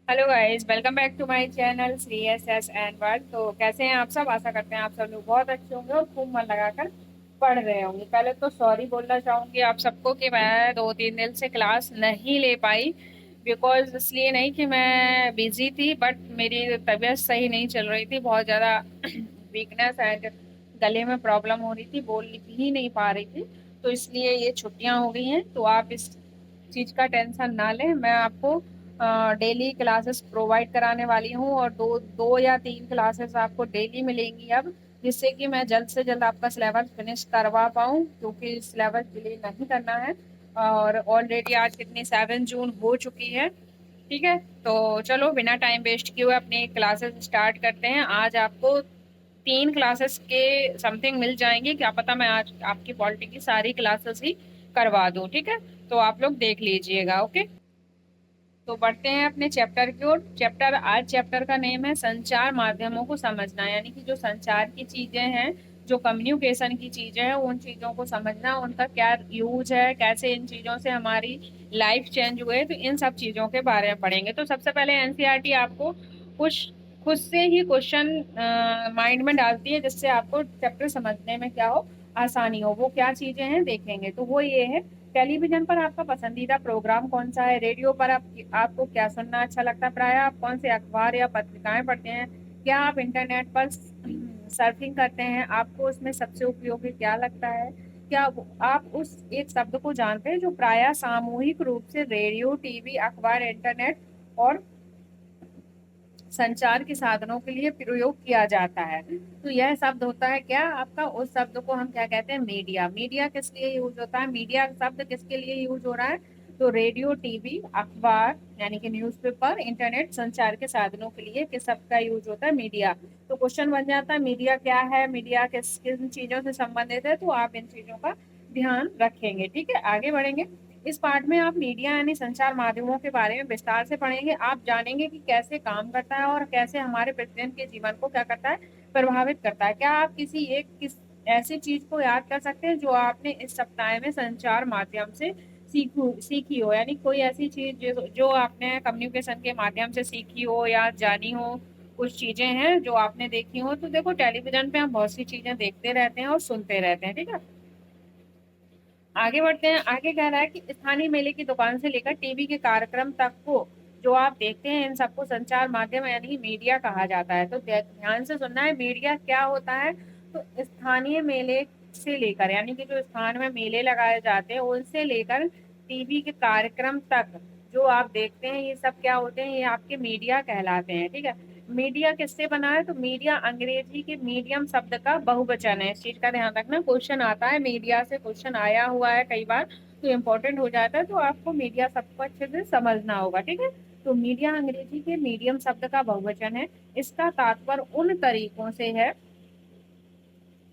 Hello guys, welcome back to my channel Shri S S N world. तो कैसे हैं आप सब? आशा करते हैं आप सब लोग बहुत अच्छे होंगे और खूब मन लगाकर पढ़ रहे होंगे। पहले तो सॉरी बोलना चाहूंगी आप सबको कि मैं 2-3 दिन से क्लास नहीं ले पाई। बिकॉज इसलिए नहीं कि मैं बिजी थी, बट मेरी तबीयत सही नहीं चल रही थी। बहुत ज़्यादा वीकनेस एंड गले में प्रॉब्लम हो रही थी, बोल भी नहीं पा रही थी। तो इसलिए ये छुट्टियां हो गई हैं। तो आप इस चीज़ का टेंशन ना लें। मैं आपको डेली क्लासेस प्रोवाइड कराने वाली हूँ और दो दो या तीन क्लासेस आपको डेली मिलेंगी अब, जिससे कि मैं जल्द से जल्द आपका सिलेबस फिनिश करवा पाऊँ, क्योंकि सिलेबस डिले नहीं करना है। और ऑलरेडी आज कितनी 7 जून हो चुकी है। ठीक है, तो चलो बिना टाइम वेस्ट किए हुए अपनी क्लासेस स्टार्ट करते हैं। आज आपको 3 क्लासेस के समथिंग मिल जाएंगे। क्या पता मैं आज आपकी पॉलिटी की सारी क्लासेस ही करवा दूं। ठीक है, तो आप लोग देख लीजिएगा। ओके, तो बढ़ते हैं अपने चैप्टर की ओर। आज चैप्टर का नेम है संचार माध्यमों को समझना, यानी कि जो संचार की चीजें हैं, जो कम्युनिकेशन की चीजें हैं, उन चीजों को समझना, उनका क्या यूज है, कैसे इन चीजों से हमारी लाइफ चेंज हुए। तो इन सब चीजों के बारे में पढ़ेंगे। तो सबसे पहले एनसीईआरटी आपको कुछ खुद से ही क्वेश्चन माइंड में डालती है, जिससे आपको चैप्टर समझने में क्या हो, आसानी हो। वो क्या चीजें हैं देखेंगे। तो वो ये है, टेलीविजन पर आपका पसंदीदा प्रोग्राम कौन सा है? रेडियो पर आपको क्या सुनना अच्छा लगता है? प्रायः आप कौन से अखबार या पत्रिकाएं पढ़ते हैं? क्या आप इंटरनेट पर सर्फिंग करते हैं? आपको उसमें सबसे उपयोगी क्या लगता है? क्या आप उस एक शब्द को जानते हैं जो प्रायः सामूहिक रूप से रेडियो, टीवी, अखबार, इंटरनेट और संचार के साधनों के लिए प्रयोग किया जाता है? तो यह शब्द होता है क्या आपका? उस शब्द को हम क्या कहते हैं? मीडिया। मीडिया किस लिए यूज होता है? मीडिया शब्द किसके लिए यूज हो रहा है? तो रेडियो, टीवी, अखबार यानी कि न्यूज़पेपर, इंटरनेट, संचार के साधनों के लिए किस शब्द का यूज होता है? मीडिया। तो क्वेश्चन बन जाता है मीडिया क्या है, मीडिया किस किन चीजों से संबंधित है। तो आप इन चीजों का ध्यान रखेंगे। ठीक है, आगे बढ़ेंगे। इस पार्ट में आप मीडिया यानी संचार माध्यमों के बारे में विस्तार से पढ़ेंगे। आप जानेंगे कि कैसे काम करता है और कैसे हमारे प्रतिदिन के जीवन को क्या करता है, प्रभावित करता है। क्या आप किस ऐसी चीज को याद कर सकते हैं जो आपने इस सप्ताह में संचार माध्यम से सीखी हो? यानी कोई ऐसी चीज जो आपने कम्युनिकेशन के माध्यम से सीखी हो या जानी हो। कुछ चीजें हैं जो आपने देखी हो। तो देखो, टेलीविजन पे हम बहुत सी चीजें देखते रहते हैं और सुनते रहते हैं। ठीक है, आगे बढ़ते हैं। आगे कह रहा है कि स्थानीय मेले की दुकान से लेकर टीवी के कार्यक्रम तक को जो आप देखते हैं, इन सबको संचार माध्यम यानी कि मीडिया कहा जाता है। तो ध्यान से सुनना है, मीडिया क्या होता है। तो स्थानीय मेले से लेकर, यानी कि जो स्थान में मेले लगाए जाते हैं, उनसे लेकर टीवी के कार्यक्रम तक जो आप देखते हैं, ये सब क्या होते हैं? ये आपके मीडिया कहलाते हैं। ठीक है, मीडिया किससे बना है? तो मीडिया अंग्रेजी के मीडियम शब्द का बहुवचन है। इस चीज का ध्यान रखना, क्वेश्चन आता है, मीडिया से क्वेश्चन आया हुआ है कई बार, तो इम्पोर्टेंट हो जाता है। तो आपको मीडिया शब्द को अच्छे से समझना होगा। ठीक है, तो मीडिया अंग्रेजी के मीडियम शब्द का बहुवचन है। इसका तात्पर्य उन तरीकों से है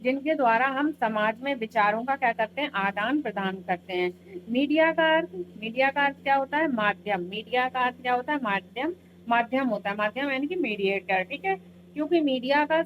जिनके द्वारा हम समाज में विचारों का क्या करते हैं, आदान प्रदान करते हैं। मीडिया का अर्थ क्या होता है? माध्यम। मीडिया का अर्थ क्या होता है? माध्यम। माध्यम होता है, माध्यम यानी कि मीडिएटर। ठीक है, क्योंकि मीडिया का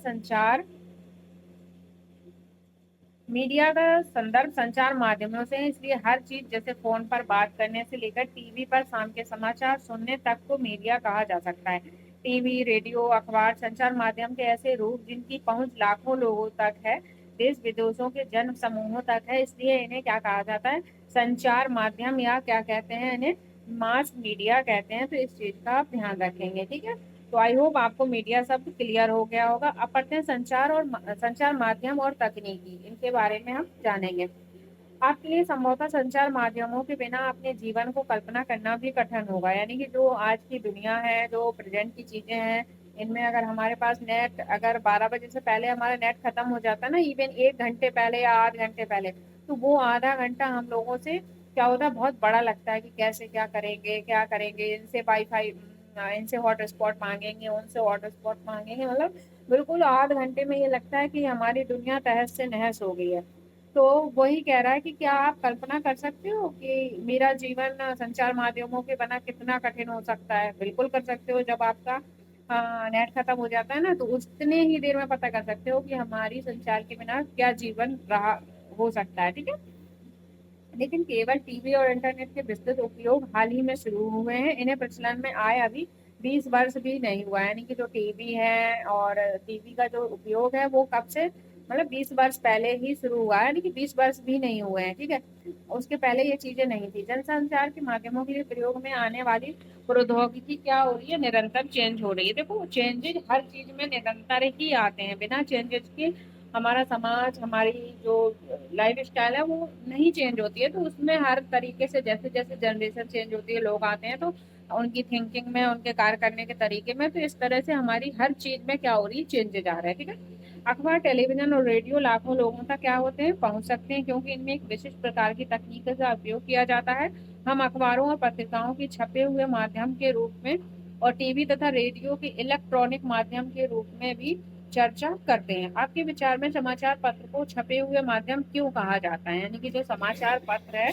संदर्भ संचार माध्यमों से है, इसलिए हर चीज जैसे फोन पर बात करने से लेकर टीवी पर शाम के समाचार सुनने तक को मीडिया कहा जा सकता है। टीवी, रेडियो, अखबार संचार माध्यम के ऐसे रूप जिनकी पहुंच लाखों लोगों तक है, देश विदेशों के जन समूहों तक है, इसलिए इन्हें क्या कहा जाता है? संचार माध्यम, या क्या कहते हैं इन्हें? मास मीडिया कहते हैं। तो इस चीज का आप ध्यान रखेंगे। ठीक है, तो आई होप आपको मीडिया शब्द क्लियर हो गया होगा। अब पढ़ते हैं संचार माध्यम और तकनीकी, इनके बारे में हम जानेंगे। आपके लिए संभवतः संचार माध्यमों के बिना अपने जीवन को कल्पना करना भी कठिन होगा। यानी कि जो आज की दुनिया है, जो प्रेजेंट की चीजें हैं, इनमें अगर हमारे पास नेट, अगर 12 बजे से पहले हमारा नेट खत्म हो जाता है ना, इवन 1 घंटे पहले या आध घंटे पहले, तो वो आधा घंटा हम लोगों से क्या होता है, बहुत बड़ा लगता है कि कैसे क्या करेंगे, इनसे हॉटस्पॉट मांगेंगे, उनसे हॉटस्पॉट मांगेंगे। मतलब बिल्कुल आध घंटे में ये लगता है कि हमारी दुनिया तहस से नहस हो गई है। तो वही कह रहा है कि क्या आप कल्पना कर सकते हो कि मेरा जीवन संचार माध्यमों के बिना कितना कठिन हो सकता है? बिल्कुल कर सकते हो। जब आपका नेट खत्म हो जाता है ना, तो उतने ही देर में पता कर सकते हो कि हमारी संचार के बिना क्या जीवन रहा हो सकता है। ठीक है, लेकिन केवल टीवी और इंटरनेट के विस्तृत उपयोग हाल ही में शुरू हुए हैं। इन्हें प्रचलन में आए अभी 20 वर्ष भी नहीं हुआ, यानी कि जो टीवी है और टीवी का जो उपयोग है वो कब से, मतलब 20 वर्ष पहले ही शुरू हुआ है, यानी कि 20 वर्ष भी नहीं हुए हैं, ठीक है। उसके पहले ये चीजें नहीं थी। जनसंचार के माध्यमों के लिए प्रयोग में आने वाली प्रौद्योगिकी क्या हो रही है, निरंतर चेंज हो रही है। देखो चेंजेस हर चीज में निरंतर ही आते हैं, बिना चेंजेस के हमारा समाज, हमारी जो लाइफ स्टाइल है वो नहीं चेंज होती है। तो उसमें हर तरीके से जैसे जैसे जनरेशन चेंज होती है, लोग आते हैं, तो उनकी थिंकिंग में, उनके कार्य करने के तरीके में, तो इस तरह से हमारी हर चीज में क्या हो रही है, चेंजेज आ रहा है, ठीक है। अखबार, टेलीविजन और रेडियो लाखों लोगों तक क्या होते हैं, पहुंच सकते हैं, क्योंकि इनमें एक विशिष्ट प्रकार की तकनीक का उपयोग किया जाता है। हम अखबारों और पत्रिकाओं की छपे हुए माध्यम के रूप में और टीवी तथा रेडियो के इलेक्ट्रॉनिक माध्यम के रूप में भी चर्चा करते हैं। आपके विचार में समाचार पत्र को छपे हुए माध्यम क्यों कहा जाता है, यानी कि जो समाचार पत्र है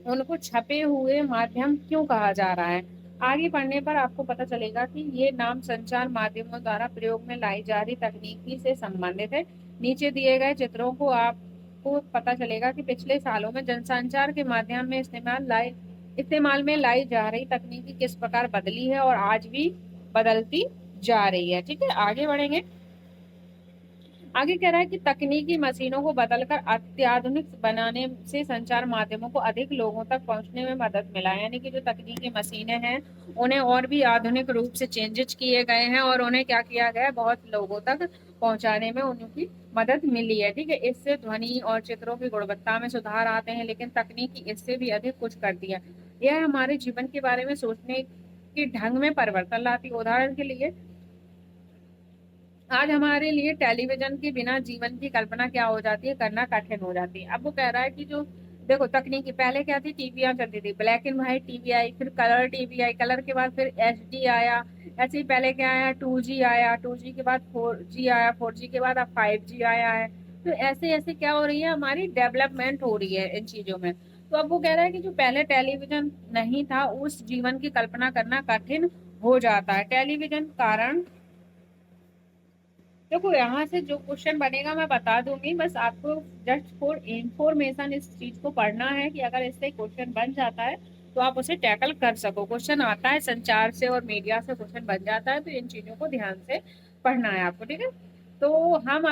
उनको छपे हुए माध्यम क्यों कहा जा रहा है? आगे पढ़ने पर आपको पता चलेगा कि ये नाम संचार माध्यमों द्वारा प्रयोग में लाई जा रही तकनीकी से संबंधित है। नीचे दिए गए चित्रों को आपको पता चलेगा कि पिछले सालों में जनसंचार के माध्यम में इस्तेमाल में लाई जा रही तकनीकी किस प्रकार बदली है और आज भी बदलती जा रही है, ठीक है। आगे बढ़ेंगे। आगे कह रहा है कि तकनीकी मशीनों को बदलकर अत्याधुनिक बनाने से संचार माध्यमों को अधिक लोगों तक पहुंचने में मदद मिला है। यानी कि जो तकनीकी मशीनें हैं उन्हें और भी आधुनिक रूप से चेंजेस किए गए हैं और उन्हें क्या किया गया है, बहुत लोगों तक पहुंचाने में उनकी मदद मिली है, ठीक है। इससे ध्वनि और चित्रों की गुणवत्ता में सुधार आते हैं, लेकिन तकनीकी इससे भी अधिक कुछ करती है। यह हमारे जीवन के बारे में सोचने के ढंग में परिवर्तन लाती है। उदाहरण के लिए आज हमारे लिए टेलीविजन के बिना जीवन की कल्पना क्या हो जाती है, करना कठिन हो जाती है। अब वो कह रहा है कि जो देखो तकनीकी पहले क्या थी, टीवियां चलती थी, ब्लैक एंड व्हाइट टीवी आई, फिर कलर टीवी आई, कलर के बाद फिर एचडी आया। ऐसे ही पहले क्या आया, 2G आया, 2G के बाद 4G आया, 4G के बाद अब 5G आया है। तो ऐसे ऐसे क्या हो रही है, हमारी डेवलपमेंट हो रही है इन चीजों में। तो अब वो कह रहा है कि जो पहले टेलीविजन नहीं था उस जीवन की कल्पना करना कठिन हो जाता है। टेलीविजन कारण देखो यहाँ से जो क्वेश्चन बनेगा मैं बता दूंगी, बस आपको जस्ट फॉर इंफॉर्मेशन इस चीज को पढ़ना है कि अगर इससे क्वेश्चन बन जाता है तो आप उसे टैकल कर सको। क्वेश्चन आता है संचार से और मीडिया से क्वेश्चन बन जाता है, तो इन चीजों को ध्यान से पढ़ना है आपको, ठीक है। तो हम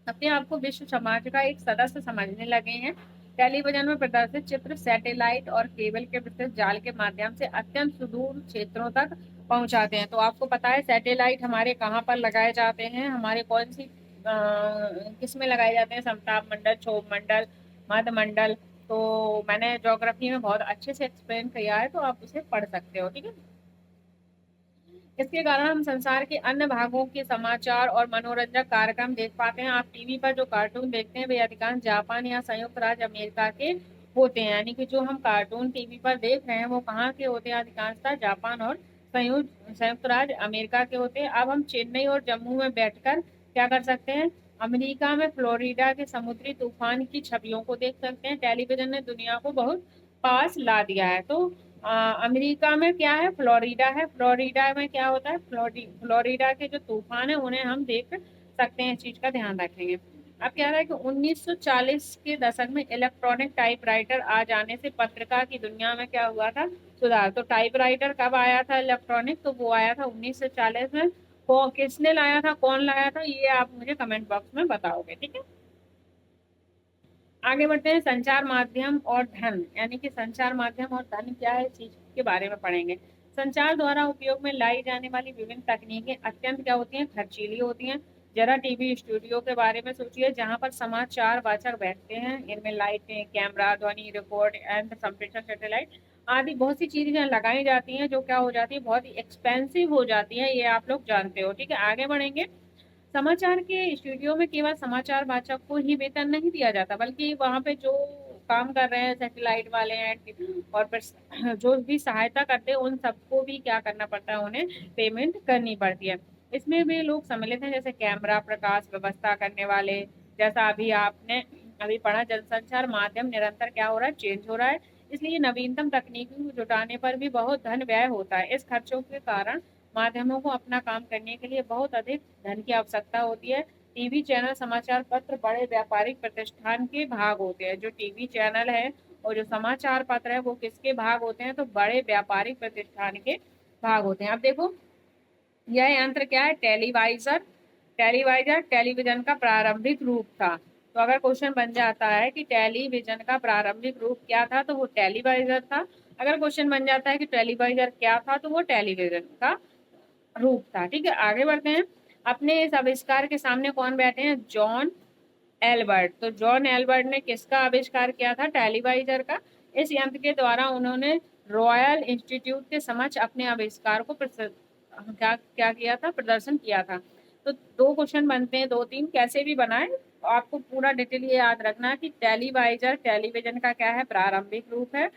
अपने आप को विश्व समाज का एक सदस्य समझने लगे हैं। टेलीविजन में प्रदर्शित चित्र सैटेलाइट और केबल के विस्तृत जाल के माध्यम से अत्यंत सुदूर क्षेत्रों तक पहुंचाते हैं। तो आपको पता है सैटेलाइट हमारे कहाँ पर लगाए जाते हैं, हमारे कौन सी किस में लगाए जाते हैं, समताप मंडल, क्षोभ मंडल, मध्य मंडल। तो मैंने ज्योग्राफी में बहुत अच्छे से एक्सप्लेन किया है, तो आप उसे पढ़ सकते हो, ठीक है। इसके कारण हम संसार के अन्य भागों के समाचार और मनोरंजक कार्यक्रम देख पाते हैं। आप टीवी पर जो कार्टून देखते हैं वे अधिकांश जापान या संयुक्त राज्य अमेरिका के होते हैं, यानी कि जो हम कार्टून टीवी पर देख रहे हैं वो कहाँ के होते हैं, अधिकांशतः जापान और संयुक्त राज्य अमेरिका के होते हैं। अब हम चेन्नई और जम्मू में बैठकर क्या कर सकते हैं, अमेरिका में फ्लोरिडा के समुद्री तूफान की छवियों को देख सकते हैं। टेलीविजन ने दुनिया को बहुत पास ला दिया है। तो अमेरिका में क्या है, फ्लोरिडा है, फ्लोरिडा में क्या होता है, फ्लोरिडा के जो तूफान है उन्हें हम देख सकते हैं, इस चीज का ध्यान रखेंगे। अब क्या रहा है कि 1940 के दशक में इलेक्ट्रॉनिक टाइपराइटर आ जाने से पत्रिका की दुनिया में क्या हुआ था, सुधार। तो टाइपराइटर कब आया था इलेक्ट्रॉनिक, तो वो आया था 1940 में। किसने लाया था, कौन लाया था, ये आप मुझे कमेंट बॉक्स में बताओगे, ठीक है। आगे बढ़ते हैं, संचार माध्यम और धन, यानी कि संचार माध्यम और धन क्या है, इस चीज के बारे में पढ़ेंगे। संचार द्वारा उपयोग में लाई जाने वाली विभिन्न तकनीकें अत्यंत क्या होती हैं, खर्चीली होती हैं। जरा टीवी स्टूडियो के बारे में सोचिए, जहां पर समाचार वाचक बैठते हैं, इनमें लाइटें, कैमरा, ध्वनि रिकॉर्ड एंड संप्रेषण सैटेलाइट आदि बहुत सी चीजें लगाई जाती हैं, जो क्या हो जाती है, बहुत ही एक्सपेंसिव हो जाती है, ये आप लोग जानते हो, ठीक है। आगे बढ़ेंगे। समाचार के स्टूडियो में केवल समाचार वाचक को ही वेतन नहीं दिया जाता, बल्कि वहां पे जो काम कर रहे हैं, सैटेलाइट वाले हैं और फिर जो भी सहायता करते हैं उन सबको भी क्या करना पड़ता है, उन्हें पेमेंट करनी पड़ती है। इसमें भी लोग सम्मिलित हैं, जैसे कैमरा, प्रकाश व्यवस्था करने वाले। जैसा अभी आपने अभी पढ़ा, जनसंचार माध्यम निरंतर क्या हो रहा है, चेंज हो रहा है, इसलिए नवीनतम तकनीकों को जुटाने पर भी बहुत धन व्यय होता है। इस खर्चों के कारण माध्यमों को अपना काम करने के लिए बहुत अधिक धन की आवश्यकता होती है। टीवी चैनल, समाचार पत्र बड़े व्यापारिक प्रतिष्ठान के भाग होते हैं। जो टीवी चैनल है और जो समाचार पत्र है वो किसके भाग होते हैं, तो बड़े व्यापारिक प्रतिष्ठान के भाग होते हैं। अब देखो यह यंत्र क्या है, टेलीवाइजर। टेलीवाइजर टेलीविजन का प्रारंभिक रूप था। तो अगर क्वेश्चन बन जाता है कि टेलीविजन का प्रारंभिक रूप क्या था, तो वो टेलीवाइजर था। अगर क्वेश्चन बन जाता है कि टेलीवाइजर क्या था, तो वो टेलीविजन का रूप था। ठीक है, आगे बढ़ते हैं। अपने इस आविष्कार के सामने कौन बैठे हैं, जॉन एल्बर्ट। तो जॉन एल्बर्ट ने किसका आविष्कार किया था, टेलीवाइजर का। इस यंत्र के द्वारा उन्होंने रॉयल इंस्टीट्यूट के समक्ष अपने आविष्कार को क्या क्या किया था, प्रदर्शन किया था। तो दो क्वेश्चन बनते हैं, दो तीन कैसे भी बनाए, आपको पूरा डिटेल ये याद रखना है कि टेलीवाइजर टेलीविजन का क्या है, प्रारंभिक रूप है,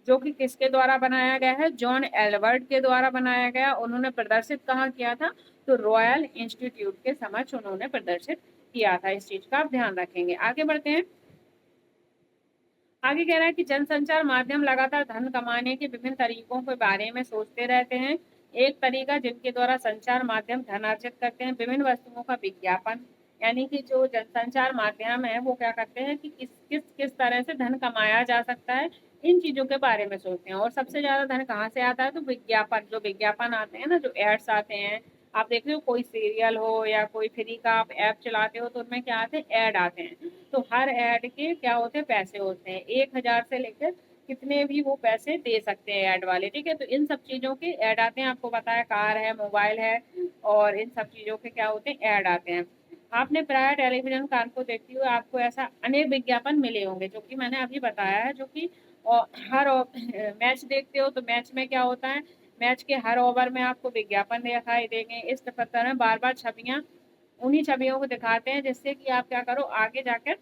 जो कि किसके द्वारा बनाया गया है, जॉन एल्बर्ट के द्वारा बनाया गया। उन्होंने प्रदर्शित कहाँ किया था, तो रॉयल इंस्टीट्यूट के समक्ष उन्होंने प्रदर्शित किया था। इस चीज का आप ध्यान रखेंगे। आगे बढ़ते हैं। आगे कह रहा है कि जनसंचार माध्यम लगातार धन कमाने के विभिन्न तरीकों के बारे में सोचते रहते हैं। एक तरीका जिनके द्वारा संचार माध्यम धन अर्जित करते हैं, विभिन्न वस्तुओं का विज्ञापन। यानी कि जो जनसंचार माध्यम है वो क्या करते हैं कि किस किस किस तरह से धन कमाया जा सकता है, इन चीजों के बारे में सोचते हैं। और सबसे ज्यादा धन कहाँ से आता है, तो विज्ञापन, जो विज्ञापन आते हैं ना, जो एड्स आते हैं, आप देख रहे हो कोई सीरियल हो या कोई फ्री का आप ऐप चलाते हो तो उनमें क्या आते हैं, ऐड आते हैं। तो हर ऐड के क्या होते हैं, पैसे होते हैं, 1,000 से लेकर कितने भी वो पैसे दे सकते हैं ऐड वाले। ठीक है, तो इन सब चीजों के ऐड आते हैं। आपको पता है कार है, मोबाइल है, और इन सब चीजों के क्या होते हैं, ऐड आते हैं। आपने प्राय टेलीविजन कान को देखते हुए आपको ऐसा अनेक विज्ञापन मिले होंगे, जो कि मैंने अभी बताया है, जो कि हर मैच देखते हो तो मैच में क्या होता है, मैच के हर ओवर में आपको विज्ञापन दिखाई देंगे। इस तरह बार बार छवियां, उन्हीं छवियों को दिखाते हैं, जिससे कि आप क्या करो, आगे जाकर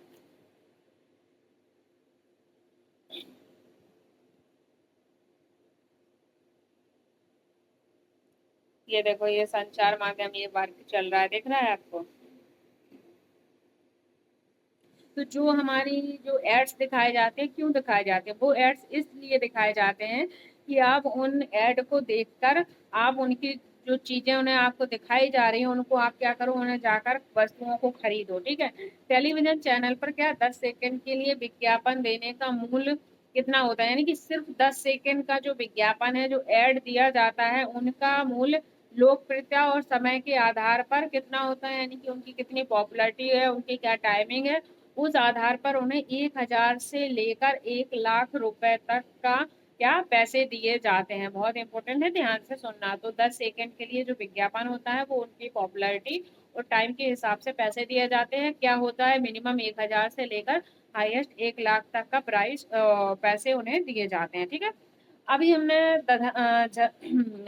ये देखो, ये संचार माध्यम ये वर्क चल रहा है, दिख रहा है आपको। तो जो हमारी जो एड्स दिखाए जाते हैं, क्यों दिखाए जाते हैं, वो एड्स इसलिए दिखाए जाते हैं कि आप उन एड को देखकर आप उनकी जो चीजें उन्हें आपको दिखाई जा रही हैं, उनको आप क्या करो, उन्हें जाकर वस्तुओं को खरीदो। ठीक है, टेलीविजन चैनल पर क्या 10 सेकंड के लिए विज्ञापन देने का मूल्य कितना होता है, यानी कि सिर्फ 10 सेकंड का जो विज्ञापन है, जो एड दिया जाता है, उनका मूल्य लोकप्रियता और समय के आधार पर कितना होता है, यानी कि उनकी कितनी पॉपुलैरिटी है, उनकी क्या टाइमिंग है, उस आधार पर उन्हें 1,000 से लेकर 1 लाख रुपए तक का क्या पैसे दिए जाते हैं। बहुत इंपॉर्टेंट है, ध्यान से सुनना। तो 10 सेकंड के लिए जो विज्ञापन होता है वो उनकी पॉपुलैरिटी और टाइम के हिसाब से पैसे दिए जाते हैं। क्या होता है, मिनिमम 1,000 से लेकर हाईएस्ट 1 लाख तक का प्राइस पैसे उन्हें दिए जाते हैं। ठीक है, अभी हमने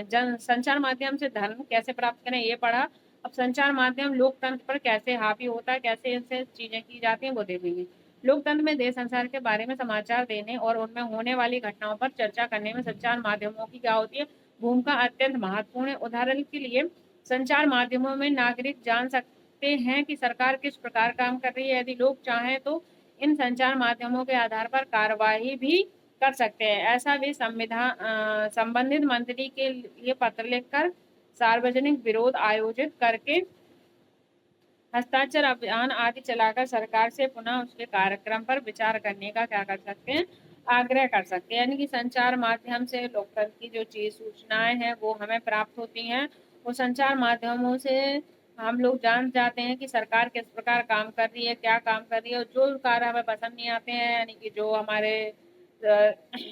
जन संचार माध्यम से धन कैसे प्राप्त करें ये पढ़ा। अब संचार माध्यम लोकतंत्र पर कैसे हावी होता है, कैसे इनसे चीजें की जाती हैं, वो देखेंगे। लोकतंत्र में देश संसार के बारे में समाचार देने और उनमें होने वाली घटनाओं पर चर्चा करने में संचार माध्यमों की क्या होती है, भूमिका अत्यंत महत्वपूर्ण है। उदाहरण के लिए संचार माध्यमों में नागरिक जान सकते हैं कि सरकार किस प्रकार काम कर रही है। यदि लोग चाहें तो इन संचार माध्यमों के आधार पर कार्यवाही भी कर सकते हैं। ऐसा भी संबंधित मंत्री के लिए पत्र लिखकर, सार्वजनिक विरोध आयोजित करके, हस्ताक्षर अभियान आदि चलाकर सरकार से पुनः उसके कार्यक्रम पर विचार करने का क्या कर सकते हैं, आग्रह कर सकते हैं। यानी कि संचार माध्यम से लोकतंत्र की जो चीज सूचनाएं हैं वो हमें प्राप्त होती हैं, और संचार माध्यमों से हम लोग जान जाते हैं कि सरकार किस प्रकार काम कर रही है, क्या काम कर रही है, और जो कार्य हमें पसंद नहीं आते हैं, यानी कि जो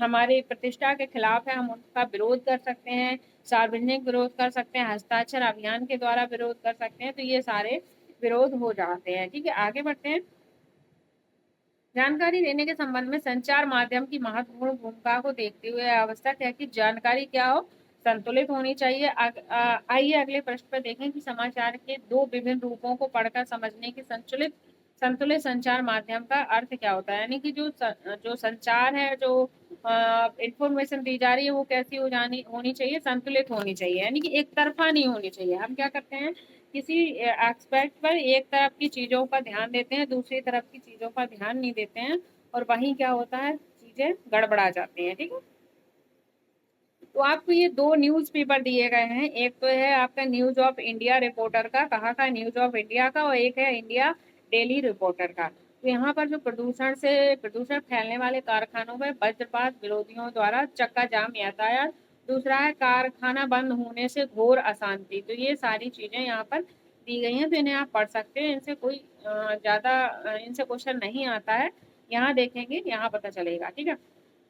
हमारी प्रतिष्ठा के खिलाफ है, हम उनका विरोध कर सकते हैं, सार्वजनिक विरोध कर सकते हैं, हस्ताक्षर अभियान के द्वारा विरोध कर सकते हैं। तो ये सारे विरोध हो जाते हैं। ठीक है, आगे बढ़ते हैं। जानकारी देने के संबंध में संचार माध्यम की महत्वपूर्ण भूमिका को देखते हुए आवश्यक है कि जानकारी क्या हो, संतुलित होनी चाहिए। आइए अगले प्रश्न पर देखें कि समाचार के दो विभिन्न रूपों को पढ़कर समझने की संतुलित संतुलित संचार माध्यम का अर्थ क्या होता है। यानी कि जो संचार है, जो इंफॉर्मेशन दी जा रही है, वो कैसी हो जानी होनी चाहिए, संतुलित होनी चाहिए, यानी कि एक तरफा नहीं होनी चाहिए। हम क्या करते हैं, किसी एस्पेक्ट पर एक तरफ की चीजों का ध्यान देते हैं, दूसरी तरफ की चीजों का ध्यान नहीं देते हैं, और वहीं क्या होता है, चीजें गड़बड़ा जाती हैं। ठीक है, तो आपको ये दो न्यूज पेपर दिए गए हैं। एक तो है आपका न्यूज ऑफ इंडिया रिपोर्टर का, कहाँ का, न्यूज ऑफ इंडिया का, और एक है इंडिया डेली रिपोर्टर का। तो यहाँ पर जो प्रदूषण फैलने वाले कारखानों में वज्रपात, विरोधियों द्वारा चक्का जाम यातायात, दूसरा है कारखाना बंद होने से घोर अशांति। तो ये सारी चीजें यहाँ पर दी गई हैं, तो इन्हें आप पढ़ सकते हैं। इनसे कोई ज्यादा इनसे क्वेश्चन नहीं आता है, यहाँ देखेंगे यहाँ पता चलेगा, ठीक है।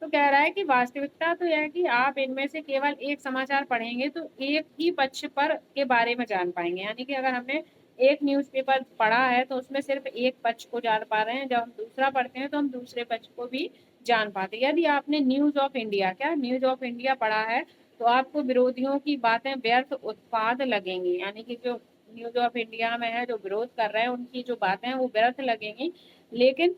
तो कह रहा है कि वास्तविकता तो यह है कि आप इनमें से केवल एक समाचार पढ़ेंगे तो एक ही पक्ष पर के बारे में जान पाएंगे। यानी कि अगर हमने एक न्यूज़पेपर पढ़ा है तो उसमें सिर्फ एक पक्ष को जान पा रहे हैं, जब हम दूसरा पढ़ते हैं तो हम दूसरे पक्ष को भी जान पाते हैं। यदि आपने न्यूज ऑफ इंडिया पढ़ा है तो आपको विरोधियों की बातें व्यर्थ उत्पाद लगेंगी। यानी कि जो न्यूज ऑफ इंडिया में है, जो विरोध कर रहे हैं, उनकी जो बातें हैं वो व्यर्थ लगेंगी, लेकिन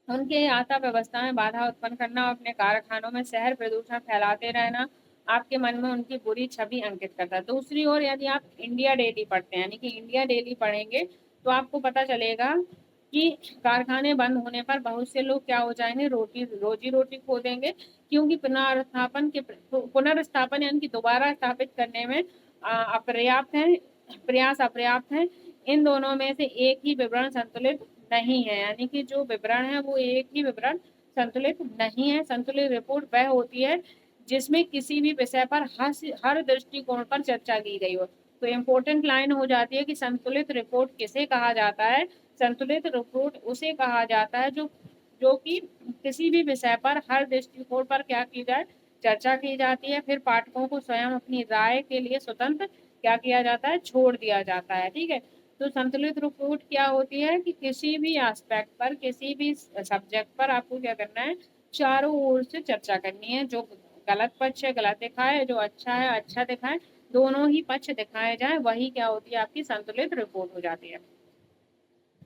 उनके आता व्यवस्था में बाधा उत्पन्न करना और अपने कारखानों में शहर प्रदूषण फैलाते रहना आपके मन में उनकी बुरी छवि अंकित करता है। दूसरी ओर यदि आप इंडिया डेली पढ़ते हैं, यानी कि इंडिया डेली पढ़ेंगे, तो आपको पता चलेगा कि कारखाने बंद होने पर बहुत से लोग क्या हो जाएंगे, रोजी रोटी खो देंगे, क्योंकि पुनर्स्थापन यानी कि दोबारा स्थापित करने में अपर्याप्त है प्रयास अपर्याप्त है। इन दोनों में से एक ही विवरण संतुलित नहीं है। यानी कि जो विवरण है वो एक ही विवरण संतुलित नहीं है। संतुलित रिपोर्ट वह होती है जिसमें किसी भी विषय पर हर दृष्टिकोण पर चर्चा की गई हो। तो इम्पोर्टेंट लाइन हो जाती है कि संतुलित रिपोर्ट किसे कहा जाता है। संतुलित रिपोर्ट उसे कहा जाता है जो जो कि किसी भी विषय पर हर दृष्टिकोण पर क्या की जाए, चर्चा की जाती है, फिर पाठकों को स्वयं अपनी राय के लिए स्वतंत्र क्या किया जाता है, छोड़ दिया जाता है, ठीक है। तो संतुलित रिपोर्ट क्या होती है कि किसी भी एस्पेक्ट पर, किसी भी सब्जेक्ट पर आपको क्या करना है, चारों ओर से चर्चा करनी है। जो गलत पक्ष है गलत दिखाए, जो अच्छा है अच्छा दिखाए, दोनों ही पक्ष दिखाए जाए, वही क्या होती है, आपकी संतुलित रिपोर्ट हो जाती है।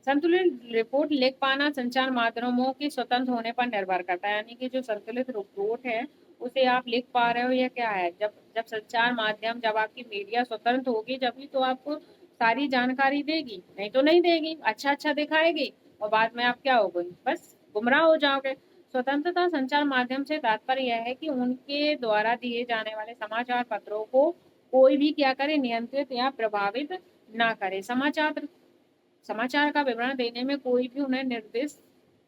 संतुलित रिपोर्ट लिख पाना संचार माध्यमों के स्वतंत्र होने पर निर्भर करता है। यानी कि जो संतुलित रिपोर्ट है उसे आप लिख पा रहे हो, या क्या है, जब जब संचार माध्यम, जब आपकी मीडिया स्वतंत्र होगी, जब तो आपको सारी जानकारी देगी, नहीं तो नहीं देगी, अच्छा अच्छा दिखाएगी और बाद में आप क्या हो गए, बस गुमराह हो जाओगे। स्वतंत्रता संचार माध्यम से तात्पर्य यह है कि उनके द्वारा दिए जाने वाले समाचार पत्रों को कोई भी क्या करे, नियंत्रित या प्रभावित ना करे। समाचार का विवरण देने में कोई भी उन्हें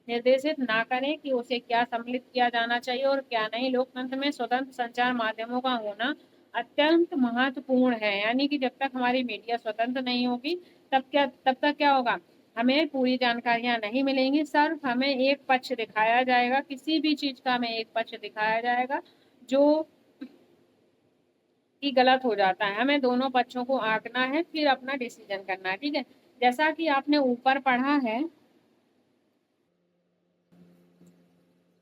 निर्देशित ना करें कि उसे क्या सम्मिलित किया जाना चाहिए और क्या नहीं। लोकतंत्र में स्वतंत्र संचार माध्यमों का होना अत्यंत महत्वपूर्ण है। यानी कि जब तक हमारी मीडिया स्वतंत्र नहीं होगी, तब तक क्या होगा, हमें पूरी जानकारियां नहीं मिलेंगी, सिर्फ हमें एक पक्ष दिखाया जाएगा, किसी भी चीज का हमें एक पक्ष दिखाया जाएगा जो कि गलत हो जाता है। हमें दोनों पक्षों को आंकना है, फिर अपना डिसीजन करना है, ठीक है। जैसा कि आपने ऊपर पढ़ा है,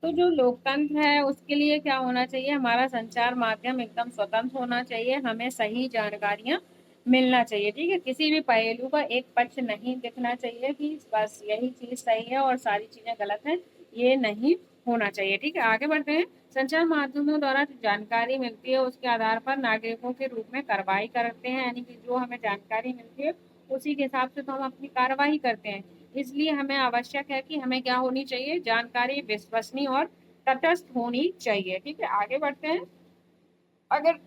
तो जो लोकतंत्र है उसके लिए क्या होना चाहिए, हमारा संचार माध्यम एकदम स्वतंत्र होना चाहिए, हमें सही जानकारियां मिलना चाहिए, ठीक है। किसी भी पहलू का एक पक्ष नहीं दिखना चाहिए कि बस यही चीज सही है और सारी चीजें गलत हैं, ये नहीं होना चाहिए, ठीक है। आगे बढ़ते हैं। संचार माध्यमों द्वारा जो जानकारी मिलती है उसके आधार पर नागरिकों के रूप में कार्रवाई करते हैं। यानी कि जो हमें जानकारी मिलती है उसी के हिसाब से तो हम अपनी कार्रवाई करते हैं। इसलिए हमें आवश्यक है कि हमें क्या होनी चाहिए, जानकारी विश्वसनीय और तटस्थ होनी चाहिए, ठीक है। आगे बढ़ते हैं। अगर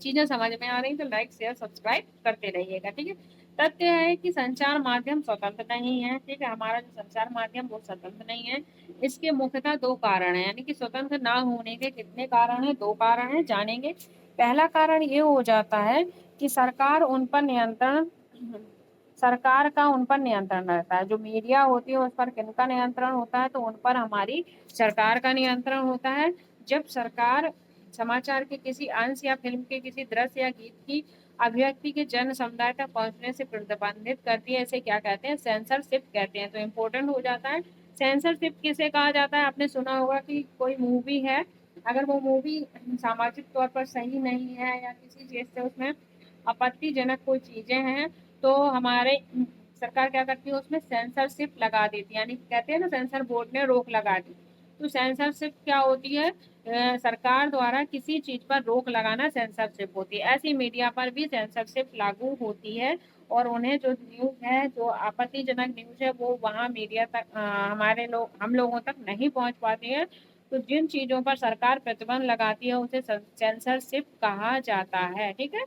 चीजें समझ में आ रही तो लाइक शेयर सब्सक्राइब करते रहिएगा, ठीक है। तथ्य है कि संचार माध्यम स्वतंत्र नहीं है, ठीक है। हमारा जो संचार माध्यम वो स्वतंत्र नहीं है। इसके मुख्यतः दो कारण है, यानी कि स्वतंत्र ना होने के कितने कारण है, दो कारण है, जानेंगे। पहला कारण ये हो जाता है कि सरकार का उन पर नियंत्रण रहता है। जो मीडिया होती है उस पर किनका नियंत्रण होता है, तो उन पर हमारी सरकार का नियंत्रण होता है। जब सरकार समाचार के किसी अंश या फिल्म के किसी दृश्य या गीत की अभिव्यक्ति के जन समुदाय तक पहुंचने से प्रतिबंधित करती है, इसे क्या कहते हैं, सेंसरशिप कहते हैं। तो इम्पोर्टेंट हो जाता है। सेंसरशिप किसे कहा जाता है, आपने सुना होगा कि कोई मूवी है, अगर वो मूवी सामाजिक तौर पर सही नहीं है या किसी चीज से उसमें आपत्तिजनक कोई चीजें हैं, तो हमारे सरकार क्या करती है, उसमें सेंसरशिप लगा देती है। यानी कहते हैं ना, सेंसर बोर्ड ने रोक लगा दी। तो सेंसरशिप क्या होती है, सरकार द्वारा किसी चीज पर रोक लगाना सेंसरशिप होती है। ऐसी मीडिया पर भी सेंसरशिप लागू होती है और उन्हें जो न्यूज है, जो आपत्तिजनक न्यूज है, वो वहाँ मीडिया तक हम लोगों तक नहीं पहुंच पाती है। तो जिन चीजों पर सरकार प्रतिबंध लगाती है उसे सेंसरशिप कहा जाता है, ठीक है।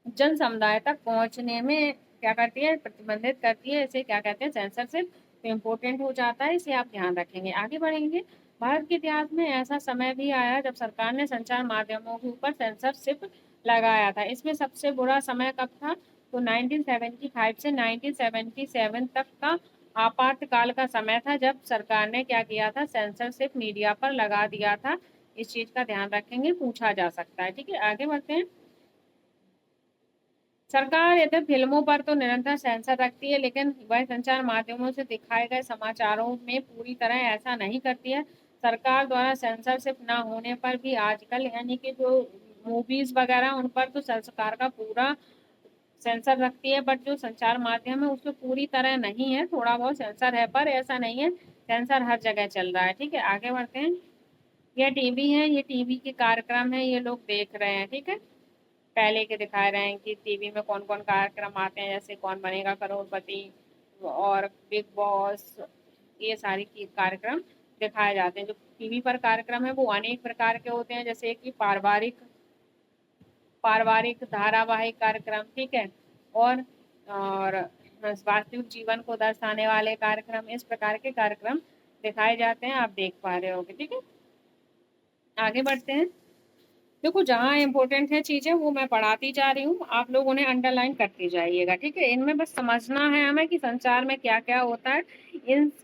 जन समुदाय तक पहुंचने में क्या करती है, प्रतिबंधित करती है, इसे क्या कहते हैं, सेंसरशिप। तो इम्पोर्टेंट हो जाता है, इसे आप ध्यान रखेंगे। आगे बढ़ेंगे। भारत के इतिहास में ऐसा समय भी आया जब सरकार ने संचार माध्यमों के ऊपर सेंसरशिप लगाया था। इसमें सबसे बुरा समय कब था, तो 1975 से 1977 तक का आपातकाल का समय था, जब सरकार ने क्या किया था, सेंसरशिप मीडिया पर लगा दिया था। इस चीज का ध्यान रखेंगे, पूछा जा सकता है। ठीक है, आगे बढ़ते हैं। सरकार यदि फिल्मों पर तो निरंतर सेंसर रखती है, लेकिन वह संचार माध्यमों से दिखाए गए समाचारों में पूरी तरह ऐसा नहीं करती है। सरकार द्वारा सेंसरशिप न होने पर भी आजकल यानी कि जो मूवीज वगैरह उन पर तो सरकार का पूरा सेंसर रखती है, बट जो संचार माध्यम है उसमें पूरी तरह नहीं है, थोड़ा बहुत सेंसर है, पर ऐसा नहीं है सेंसर हर जगह चल रहा है। ठीक है, आगे बढ़ते हैं। यह टीवी है, ये टीवी के कार्यक्रम है, ये लोग देख रहे हैं। ठीक है, पहले के दिखा रहे हैं कि टीवी में कौन कौन कार्यक्रम आते हैं, जैसे कौन बनेगा करोड़पति और बिग बॉस, ये सारी कार्यक्रम दिखाए जाते हैं। जो टीवी पर कार्यक्रम है वो अनेक प्रकार के होते हैं, जैसे कि पारिवारिक पारिवारिक धारावाहिक कार्यक्रम, ठीक है, और वास्तविक जीवन को दर्शाने वाले कार्यक्रम, इस प्रकार के कार्यक्रम दिखाए जाते हैं, आप देख पा रहे होगे। ठीक है, आगे बढ़ते हैं। देखो, जहाँ इम्पोर्टेंट है चीजें वो मैं पढ़ाती जा रही हूँ, आप लोग उन्हें अंडरलाइन करते जाइएगा। ठीक है, इनमें बस समझना है हमें कि संचार में क्या क्या होता है।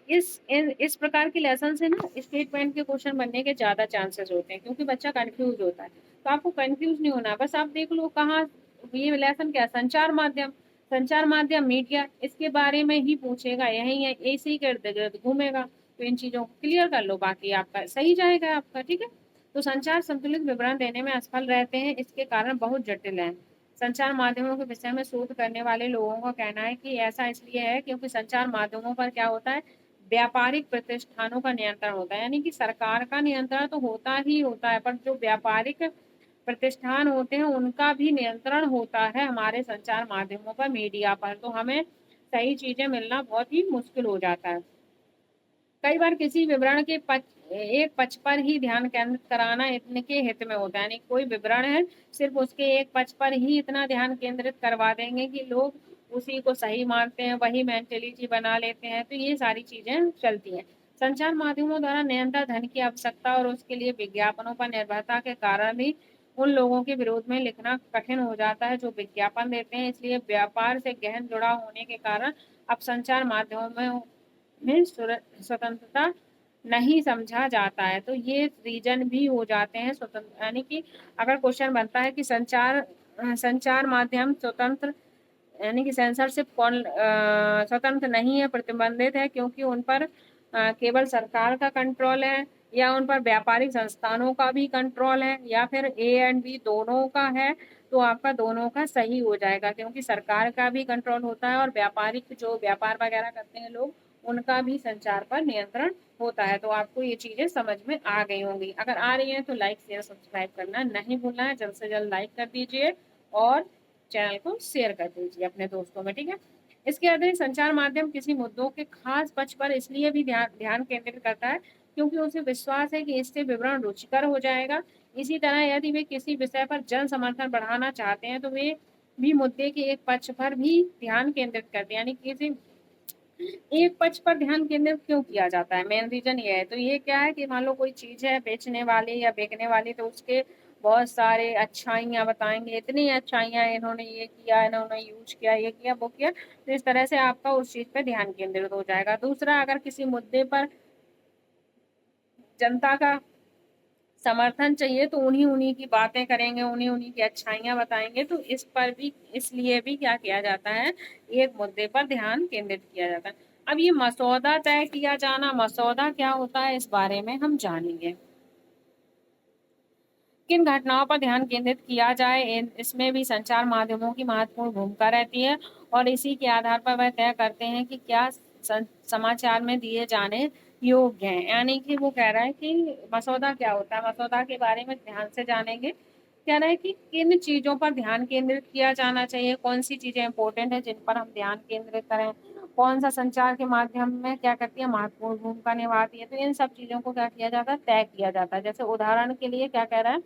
इस प्रकार के लेसन से ना स्टेटमेंट के क्वेश्चन बनने के ज्यादा चांसेस होते हैं, क्योंकि बच्चा कंफ्यूज होता है। तो आपको कंफ्यूज नहीं होना, बस आप देख लो कहाँ ये लेसन क्या है, संचार माध्यम। संचार माध्यम मीडिया, इसके बारे में ही पूछेगा, यही है, ऐसे ही इर्द गिर्द घूमेगा। तो इन चीजों को क्लियर कर लो, बाकी आपका सही जाएगा आपका। ठीक है, तो संचार संतुलित विवरण देने में असफल रहते हैं, इसके कारण बहुत जटिल है। संचार माध्यमों के विषय में शोध करने वाले लोगों का कहना है कि ऐसा इसलिए है क्योंकि संचार माध्यमों पर क्या होता है, व्यापारिक प्रतिष्ठानों का नियंत्रण होता है। यानी कि सरकार का नियंत्रण तो होता ही होता है, पर जो व्यापारिक प्रतिष्ठान होते हैं उनका भी नियंत्रण होता है हमारे संचार माध्यमों पर, मीडिया पर। तो हमें सही चीजें मिलना बहुत ही मुश्किल हो जाता है। कई बार किसी विवरण के एक पक्ष पर ही ध्यान केंद्रित कराना इनके हित में होता है। यानी कोई विवरण है, सिर्फ उसके एक पक्ष पर ही इतना ध्यान केंद्रित करवा देंगे कि लोग उसी को सही मानते हैं, वही मेंटेलिटी बना लेते हैं। तो ये सारी चीजें चलती हैं। संचार माध्यमों द्वारा निरंतर धन की आवश्यकता और उसके लिए विज्ञापनों पर निर्भरता के कारण भी उन लोगों के विरोध में लिखना कठिन हो जाता है जो विज्ञापन देते हैं। इसलिए व्यापार से गहन जुड़ाव होने के कारण अब संचार माध्यमों में स्वतंत्रता नहीं समझा जाता है। तो ये रीजन भी हो जाते हैं स्वतंत्र, यानी कि अगर क्वेश्चन बनता है कि संचार माध्यम स्वतंत्र, यानी कि सेंसरशिप कौन स्वतंत्र नहीं है, प्रतिबंधित है, क्योंकि उन पर केवल सरकार का कंट्रोल है, या उन पर व्यापारिक संस्थानों का भी कंट्रोल है, या फिर ए एंड बी दोनों का है। तो आपका दोनों का सही हो जाएगा, क्योंकि सरकार का भी कंट्रोल होता है और व्यापारिक जो व्यापार वगैरह करते हैं लोग, उनका भी संचार पर नियंत्रण होता है। तो आपको ये चीजें समझ में आ गई होंगी। अगर आ रही हैं तो लाइक शेयर सब्सक्राइब करना नहीं भूलना है, जल्द से जल्द लाइक कर दीजिए और चैनल को शेयर कर दीजिए अपने दोस्तों में। ठीक है, इसके अतिरिक्त संचार माध्यम किसी मुद्दों के खास पक्ष पर इसलिए भी ध्यान केंद्रित करता है क्योंकि उसे विश्वास है कि इससे विवरण रुचिकर हो जाएगा। इसी तरह यदि वे किसी विषय पर जन समर्थन बढ़ाना चाहते हैं तो वे भी मुद्दे के एक पक्ष पर भी ध्यान केंद्रित करते हैं। यानी किसी एक पक्ष पर ध्यान केंद्रित क्यों किया जाता है, मेन रीजन ये है। तो ये क्या है कि मान लो कोई चीज है बेचने वाली या बिकने वाली, तो उसके बहुत सारे अच्छाइयाँ बताएंगे, इतनी अच्छाइयाँ, इन्होंने ये किया, इन्होंने यूज किया, ये किया, वो किया। तो इस तरह से आपका उस चीज पे ध्यान केंद्रित हो जाएगा। दूसरा, अगर किसी मुद्दे पर जनता का समर्थन चाहिए तो उन्हीं उन्हीं की बातें करेंगे, उन्हीं उन्हीं की अच्छाइयाँ बताएंगे। तो इस पर भी, इसलिए भी क्या किया जाता है, एक मुद्दे पर ध्यान केंद्रित किया जाता है। अब ये मसौदा तय किया जाना, मसौदा क्या होता है, इस बारे में हम जानेंगे। किन घटनाओं पर ध्यान केंद्रित किया जाए, इसमें भी संचार माध्यमों की महत्वपूर्ण भूमिका रहती है, और इसी के आधार पर वह तय करते हैं कि क्या समाचार में दिए जाने योग्य हैं। यानी कि वो कह रहा है कि मसौदा क्या होता है, मसौदा के बारे में ध्यान से जानेंगे। कह रहा है कि किन चीजों पर ध्यान केंद्रित किया जाना चाहिए, कौन सी चीजें इंपॉर्टेंट है जिन पर हम ध्यान केंद्रित करें, कौन सा संचार के माध्यम में क्या करती है, महत्वपूर्ण भूमिका निभाती है। तो इन सब चीजों को क्या किया जाता है, तय किया जाता है। जैसे उदाहरण के लिए क्या कह रहा है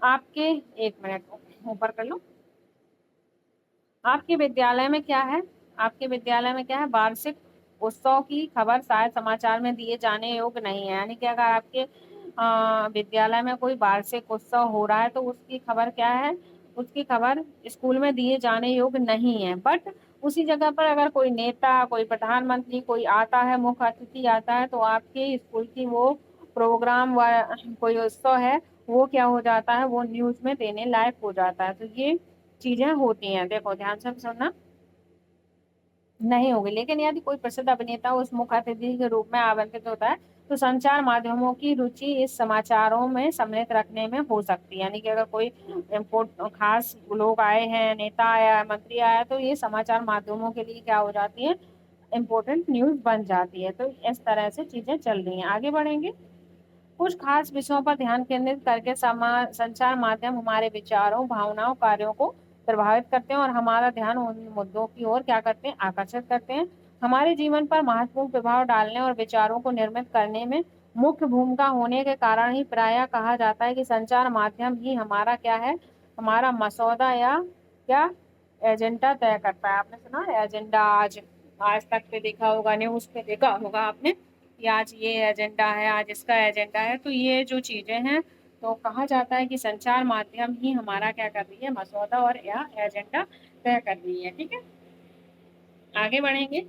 आपके, एक मिनट ऊपर कर लो, आपके विद्यालय में क्या है? आपके विद्यालय में क्या है? वार्षिक उत्सव की खबर शायद समाचार में दिए जाने योग्य नहीं है। यानी कि अगर आपके विद्यालय में कोई वार्षिक उत्सव हो रहा है तो उसकी खबर क्या है? उसकी खबर स्कूल में दिए जाने योग्य नहीं है। बट उसी जगह पर अगर कोई नेता, कोई प्रधानमंत्री, कोई आता है, मुख्य अतिथि आता है, तो आपके स्कूल की वो प्रोग्राम व कोई उत्सव है, वो क्या हो जाता है? वो न्यूज में देने लायक हो जाता है। तो ये चीजें होती हैं। देखो ध्यान से सुनना। नहीं होगी, लेकिन यदि कोई प्रसिद्ध अभिनेता उस मुख्य अतिथि के रूप में आमंत्रित होता है तो संचार माध्यमों की रुचि इस समाचारों में सम्मिलित रखने में हो सकती है। यानी कि अगर कोई इम्पोर्ट खास लोग आए हैं, नेता आया, मंत्री आया, तो ये समाचार माध्यमों के लिए क्या हो जाती है? इम्पोर्टेंट न्यूज बन जाती है। तो इस तरह से चीजें चल रही हैं। आगे बढ़ेंगे। कुछ खास विषयों पर ध्यान केंद्रित करके संचार माध्यम हमारे विचारों, भावनाओं, कार्यों को प्रभावित करते हैं और हमारा ध्यान उन मुद्दों की ओर क्या करते हैं? आकर्षित करते हैं। हमारे जीवन पर महत्वपूर्ण प्रभाव डालने और विचारों को निर्मित करने में मुख्य भूमिका होने के कारण ही प्रायः कहा जाता है कि संचार माध्यम ही हमारा क्या है? हमारा मसौदा या क्या एजेंडा तय करता है। आपने सुना है एजेंडा? आज आज तक पे देखा होगा, न्यूज पे देखा होगा आपने कि आज ये एजेंडा है, आज इसका एजेंडा है। तो ये जो चीजें हैं, तो कहा जाता है कि संचार माध्यम ही हमारा क्या कर रही है? मसौदा और या एजेंडा तय कर रही है। ठीक है, आगे बढ़ेंगे।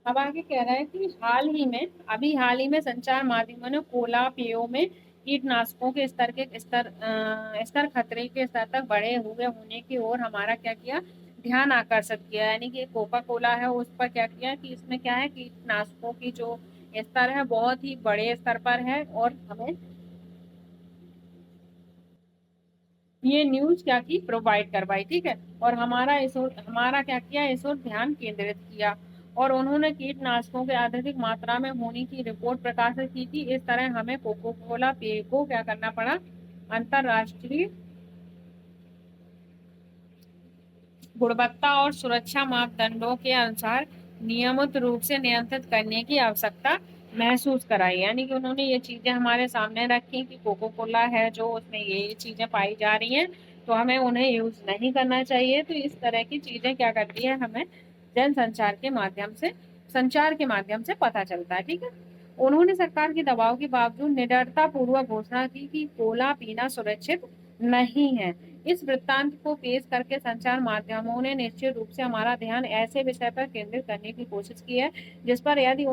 अब आगे कह रहा है कि हाल ही में संचार माध्यमों ने कोला पेयों में कीटनाशकों के स्तर खतरे के स्तर तक बढ़े हुए होने की ओर हमारा क्या किया? ध्यान आकर्षित किया। यानी कि कोका कोला है, उस पर क्या किया कि इसमें क्या है? कीटनाशकों की जो स्तर है बहुत ही बड़े स्तर पर है, और हमें ये न्यूज क्या की? प्रोवाइड करवाई। ठीक है, और हमारा क्या किया? इस ओर ध्यान केंद्रित किया। और उन्होंने कीटनाशकों के अत्यधिक मात्रा में होने की रिपोर्ट प्रकाशित की थी। इस तरह हमें कोको कोला पेय को क्या करना पड़ा? अंतरराष्ट्रीय गुणवत्ता और सुरक्षा मापदंडों के अनुसार नियमित रूप से नियंत्रित करने की आवश्यकता महसूस कराई। यानी कि उन्होंने ये चीजें हमारे सामने रखी कि कोको कोला है जो उसमें ये चीजें पाई जा रही हैं, तो हमें उन्हें यूज नहीं करना चाहिए। तो इस तरह की चीजें क्या करती है? हमें संचार के माध्यम से पता चलता है। ठीक है, उन्होंने सरकार के दबाव के बावजूद निडरता पूर्वक घोषणा की कि कोला पीना सुरक्षित नहीं है। इस वृत्तांत को पेश करके संचार माध्यमों ने निश्चित रूप से हमारा ध्यान ऐसे विषय पर केंद्रित करने की कोशिश की है जिस पर यदि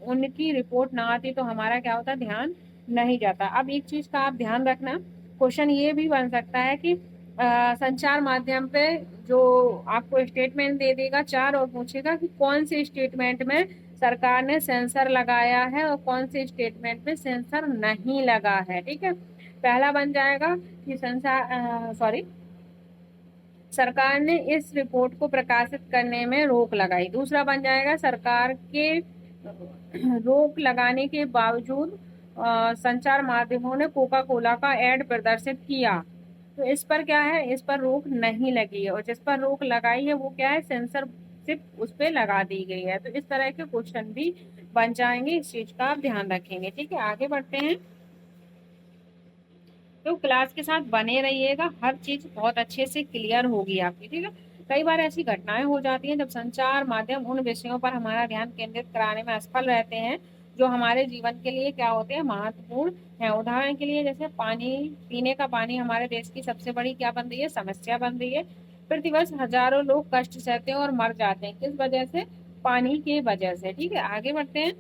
उनकी रिपोर्ट ना आती तो हमारा क्या होता? ध्यान नहीं जाता। अब एक चीज का आप ध्यान रखना, क्वेश्चन ये भी बन सकता है कि संचार माध्यम पे जो आपको स्टेटमेंट दे देगा चार, और पूछेगा कि कौन से स्टेटमेंट में सरकार ने सेंसर लगाया है और कौन से स्टेटमेंट में सेंसर नहीं लगा है। ठीक है, पहला बन जाएगा कि सरकार ने इस रिपोर्ट को प्रकाशित करने में रोक लगाई। दूसरा बन जाएगा सरकार के रोक लगाने के बावजूद संचार माध्यमों ने कोका कोला का एड प्रदर्शित किया। तो इस पर क्या है? इस पर रोक नहीं लगी है, और जिस पर रोक लगाई है वो क्या है? सेंसरशिप उस पर लगा दी गई है। तो इस तरह के क्वेश्चन भी बन जाएंगे, इस चीज का आप ध्यान रखेंगे। ठीक है, आगे बढ़ते हैं। तो क्लास के साथ बने रहिएगा, हर चीज बहुत अच्छे से क्लियर होगी आपकी। ठीक है, कई बार ऐसी घटनाएं हो जाती हैं जब संचार माध्यम उन विषयों पर हमारा ध्यान केंद्रित कराने में असफल रहते हैं जो हमारे जीवन के लिए क्या होते हैं? महत्वपूर्ण है। उदाहरण के लिए जैसे पानी, पीने का पानी हमारे देश की सबसे बड़ी क्या बन रही है? समस्या बन रही है। प्रतिवर्ष हजारों लोग कष्ट सहते हैं और मर जाते हैं, किस वजह से? पानी की वजह से। ठीक है, आगे बढ़ते हैं।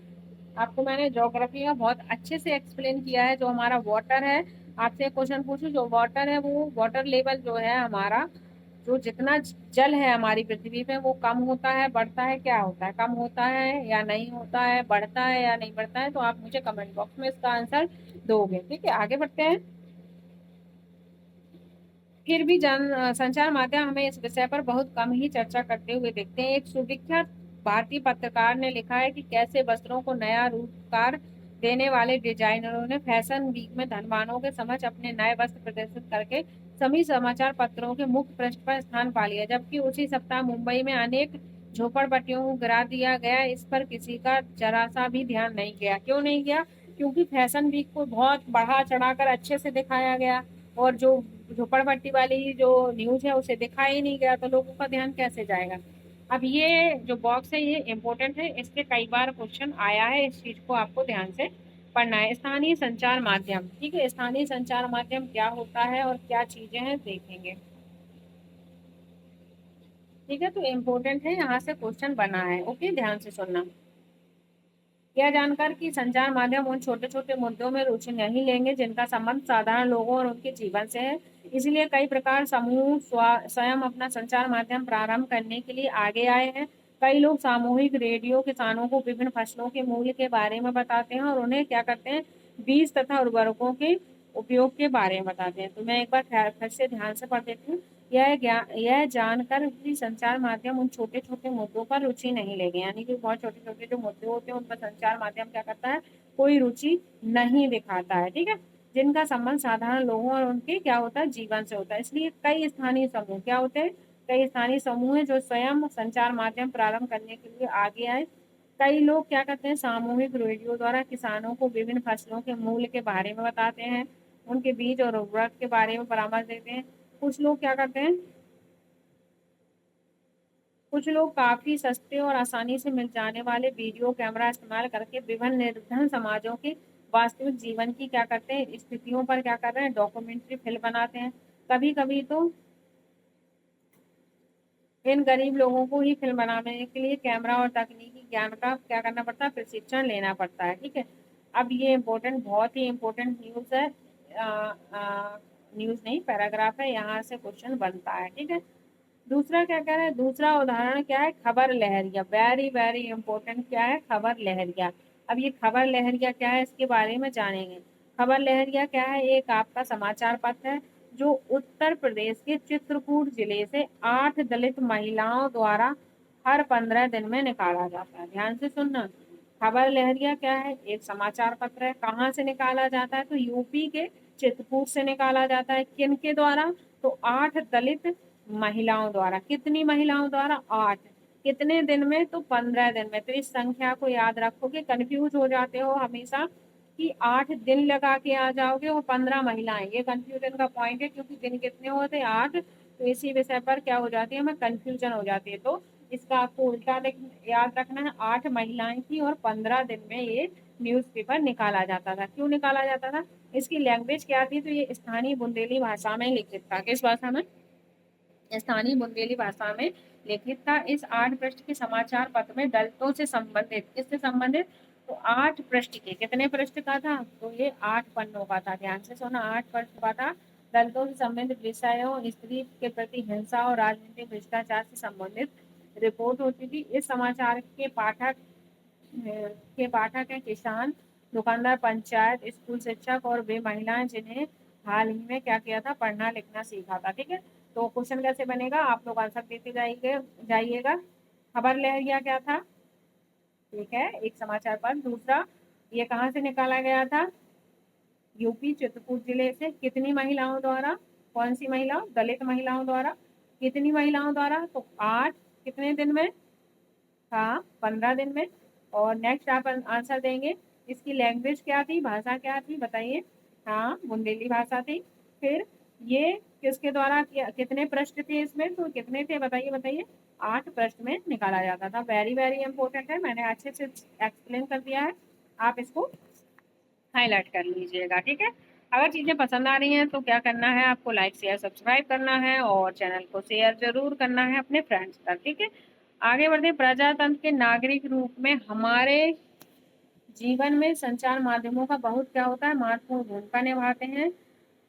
आपको मैंने ज्योग्राफी में बहुत अच्छे से एक्सप्लेन किया है। जो हमारा वाटर है, आपसे क्वेश्चन पूछूं, जो वाटर है वो वाटर लेवल जो है हमारा, जो जितना जल है हमारी पृथ्वी पे, वो कम होता है, बढ़ता है, क्या होता है? कम होता है या नहीं होता है? बढ़ता है या नहीं बढ़ता है? तो आप मुझे कमेंट बॉक्स में इसका आंसर दोगे। ठीक है, आगे बढ़ते हैं। फिर भी संचार माध्यम हमें इस विषय पर बहुत कम ही चर्चा करते हुए देखते हैं। एक सुविख्यात भारतीय पत्रकार ने लिखा है कि कैसे वस्त्रों को नया रूपकार देने वाले डिजाइनरों ने फैशन वीक में धनवानों के समक्ष अपने नए वस्त्र प्रदर्शित करके सभी समाचार पत्रों के मुख्य पृष्ठ पर स्थान पा लिया, जबकि उसी सप्ताह मुंबई में अनेक झोपड़पट्टियों को गिरा दिया गया। इस पर किसी का जरा सा भी ध्यान नहीं गया। क्यों नहीं गया? क्योंकि फैशन वीक को बहुत बढ़ा चढ़ाकर अच्छे से दिखाया गया। और जो झोपड़पट्टी वाली जो न्यूज है उसे दिखाया ही नहीं गया, तो लोगों का ध्यान कैसे जाएगा। अब ये जो बॉक्स है ये इम्पोर्टेंट है, इससे कई बार क्वेश्चन आया है, इस चीज को आपको ध्यान से पढ़ना है। स्थानीय संचार माध्यम, ठीक है, स्थानीय संचार माध्यम क्या होता है और क्या चीजें हैं देखेंगे। ठीक है, तो इम्पोर्टेंट है, यहाँ से क्वेश्चन बना है, ओके, ध्यान से सुनना। यह जानकर कि संचार माध्यम उन छोटे छोटे मुद्दों में रुचि नहीं लेंगे जिनका संबंध साधारण लोगों और उनके जीवन से है। इसलिए कई प्रकार समूह स्वयं अपना संचार माध्यम प्रारंभ करने के लिए आगे आए हैं। कई लोग सामूहिक रेडियो किसानों को विभिन्न फसलों के मूल्य के बारे में बताते हैं और उन्हें क्या करते हैं, बीज तथा उर्वरकों के उपयोग के बारे में बताते हैं। तो मैं एक बार फिर से ध्यान से पढ़ देती हूँ। यह जानकर कि संचार माध्यम उन छोटे छोटे मुद्दों पर रुचि नहीं लेंगे, यानी कि बहुत छोटे छोटे जो मुद्दे होते हैं उन पर संचार माध्यम क्या करता है, कोई रुचि नहीं दिखाता है, ठीक है, जिनका संबंध साधारण लोगों और उनके क्या होता है, जीवन से होता है। इसलिए कई स्थानीय समूह क्या होते हैं, कई स्थानीय समूह है जो स्वयं संचार माध्यम प्रारंभ करने के लिए आगे आए। कई लोग क्या करते हैं, सामूहिक रेडियो द्वारा किसानों को विभिन्न फसलों के मूल्य के बारे में बताते हैं, उनके बीज और उर्वरक के बारे में परामर्श देते हैं। कुछ लोग क्या करते हैं, कुछ लोग काफी सस्ते और आसानी से मिल जाने वाले वीडियो कैमरा इस्तेमाल करके विभिन्न निर्धन समाजों के वास्तविक जीवन की क्या करते हैं, स्थितियों पर क्या कर रहे हैं, डॉक्यूमेंट्री फिल्म बनाते हैं। कभी कभी तो इन गरीब लोगों को ही फिल्म बनाने के लिए कैमरा और तकनीकी ज्ञान का क्या करना पड़ता है, प्रशिक्षण लेना पड़ता है, ठीक है। अब ये इम्पोर्टेंट, बहुत ही इम्पोर्टेंट न्यूज है, न्यूज नहीं पैराग्राफ है, यहाँ से क्वेश्चन बनता है, ठीक है। दूसरा क्या कह रहा है, दूसरा उदाहरण क्या है, खबर लहरिया, वेरी वेरी इंपॉर्टेंट, क्या है, खबर लहरिया। अब ये खबर लहरिया क्या है, इसके बारे में जानेंगे। खबर लहरिया क्या है, एक आपका समाचार पत्र है जो उत्तर प्रदेश के चित्रकूट जिले से 8 दलित महिलाओं द्वारा हर 15 दिन में निकाला जाता है। ध्यान से सुनना, खबर लहरिया क्या है, एक समाचार पत्र है, कहाँ से निकाला जाता है, तो यूपी के चित्रकूट से निकाला जाता है। किन के द्वारा, तो 8 दलित महिलाओं द्वारा। कितनी महिलाओं द्वारा, 8। कितने दिन में, तो 15 दिन में। तो इस संख्या को याद रखोगे, कंफ्यूज हो जाते हो हमेशा कि 8 दिन लगा के आ जाओगे और 15 महिलाएं, ये कंफ्यूजन का पॉइंट है, क्योंकि दिन कितने होते हैं, 8। तो इसी विषय पर क्या हो जाती है, हमें कंफ्यूजन हो जाती है। तो इसका आपको उल्टा याद रखना है, 8 महिलाएं थी और 15 दिन में ये न्यूज़पेपर निकाला जाता था। क्यों निकाला जाता था, इसकी लैंग्वेज क्या थी, तो ये स्थानीय बुंदेली भाषा में लिखित था। किस भाषा में, स्थानीय बुंदेली भाषा में लिखित था। इस 8 पृष्ठ के समाचार पत्र में दलितों से संबंधित, किससे संबंधित, तो 8 पृष्ठ के, कितने पृष्ठ का था, तो ये 8 पन्नों का था। ध्यान से सुना, 8 पृष्ठ का था। दलितों से संबंधित विषयों, स्त्री के प्रति हिंसा और राजनीतिक भ्रष्टाचार से संबंधित रिपोर्ट होती थी। इस समाचार के पाठक हैं किसान, दुकानदार, पंचायत, स्कूल शिक्षक और वे महिलाएं जिन्हें हाल ही में क्या किया था, पढ़ना लिखना सीखा था, ठीक है। तो क्वेश्चन कैसे बनेगा, आप लोग आंसर देते जाइएगा। खबर लहरिया क्या था, ठीक है, एक समाचार पत्र। दूसरा, ये कहाँ से निकाला गया था, यूपी चित्रकूट जिले से। कितनी महिलाओं द्वारा, कौन सी महिलाओं, दलित महिलाओं द्वारा। कितनी महिलाओं द्वारा, तो 8। कितने दिन में, हाँ 15 दिन में। और नेक्स्ट आप आंसर देंगे, इसकी लैंग्वेज क्या थी, भाषा क्या थी, बताइए, हाँ बुंदेली भाषा थी। फिर ये किसके द्वारा कितने पृष्ठ थे इसमें, तो कितने थे, बताइए बताइए, 8 पृष्ठ में निकाला जाता था। वेरी वेरी इंपॉर्टेंट है, मैंने अच्छे से एक्सप्लेन कर दिया है, आप इसको हाईलाइट कर लीजिएगा, ठीक है। अगर चीजें पसंद आ रही हैं तो क्या करना है, आपको लाइक शेयर सब्सक्राइब करना है और चैनल को शेयर जरूर करना है अपने फ्रेंड्स तक, ठीक है। आगे बढ़ते, प्रजातंत्र के नागरिक रूप में हमारे जीवन में संचार माध्यमों का बहुत क्या होता है, महत्वपूर्ण भूमिका निभाते हैं,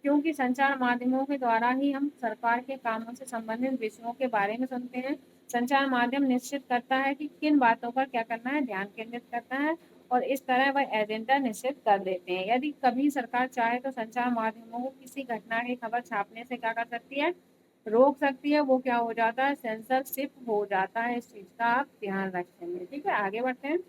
क्योंकि संचार माध्यमों के द्वारा ही हम सरकार के कामों से संबंधित विषयों के बारे में सुनते हैं। संचार माध्यम निश्चित करता है कि किन बातों पर क्या करना है, ध्यान केंद्रित करता है, और इस तरह वह एजेंडा निश्चित कर देते हैं। यदि कभी सरकार चाहे तो संचार माध्यमों को किसी घटना की खबर छापने से क्या कर सकती है, रोक सकती है। वो क्या हो जाता है, सेंसरशिप हो जाता है। इस चीज का आप ध्यान रखेंगे, ठीक है। आगे बढ़ते हैं।